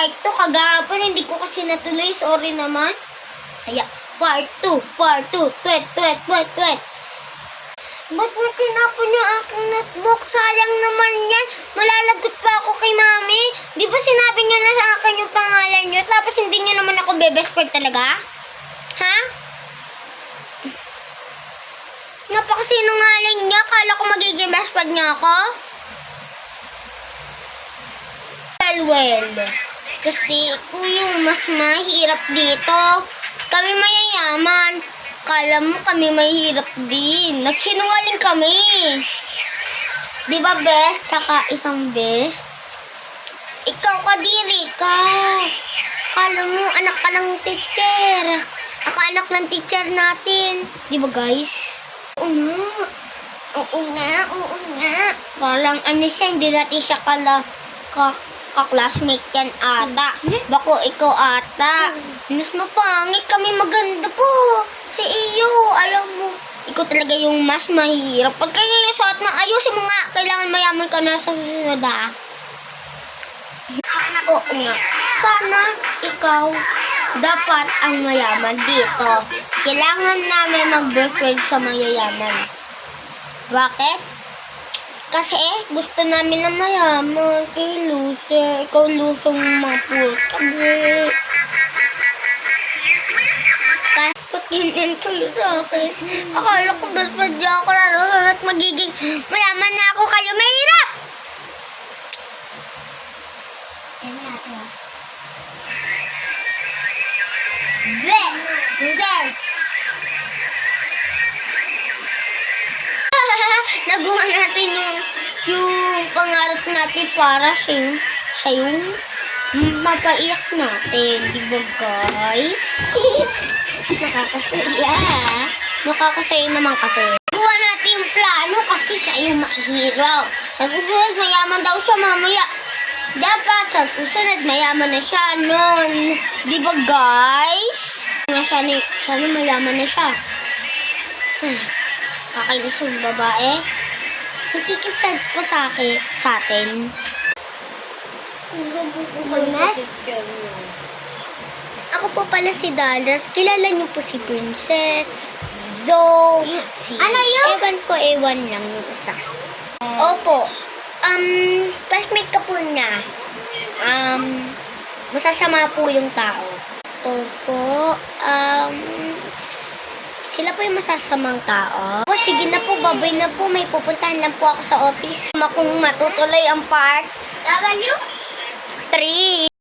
part 2 kagahapon. Hindi ko kasi natuloy. Sorry naman. Kaya, part 2. Twet. Ba't mo tinapon yung aking notebook? Sayang naman yan. Malalagot pa ako kay mami. Di ba sinabi niyo na sa akin yung pangalan niyo? Tapos hindi niyo naman ako best friend talaga? Ha? Napakasinungaling niya. Kala ko magiging best friend niya ako? Well. Kasi ako yung mas mahirap dito. Kami mayayaman. Kala mo kami mahirap din. Nagsinungaling kami. Di ba best? Saka isang best? Ikaw kadiri ka. Kala mo anak ka ng teacher. Ako anak ng teacher natin. Di ba guys? Oo nga. Parang ano siya, hindi natin siya ka-classmate yan ata. Bako ikaw ata. Mas mapangit kami, maganda po. Si iyo, alam mo, ikaw talaga yung mas mahirap. Pag kaya yung suot na ayusin mo nga, kailangan mayaman ka na sa susunod ah. Oo nga. Sana ikaw dapat ang mayaman dito. Kailangan namin mag-boyfriend sa mayayaman. Bakit? Kasi gusto namin na mayaman kay Luce. Ikaw lusong mapul. Kabi. Ba't ganyan kayo sa akin? Akala ko best friend niya ako na at magiging mayaman na ako kayo. Mahirap! Bleh! Loser! Nagawa natin yung pangarap natin para siya yung mapaiyak natin. Di ba guys? Nakakasaya. Nakakasaya naman kasi. Nagawa natin yung plano kasi siya yung mahirap. Sa susunod, mayaman daw siya mamaya. Dapat sa susunod, mayaman na siya nun. Di ba guys? Sana mayaman na siya. Kakainis yung babae. Nagkikifriends po sa atin. Ako po pala si Dallas. Kilala niyo po si Princess, Zoe, ano yun? Ewan lang yung isa. Opo. Classmate ka po niya. Masasama po yung tao. Opo. Sila po yung masasamang tao. O, sige na po, babay na po. May pupuntahan lang po ako sa office. Kung matutuloy ang part W3.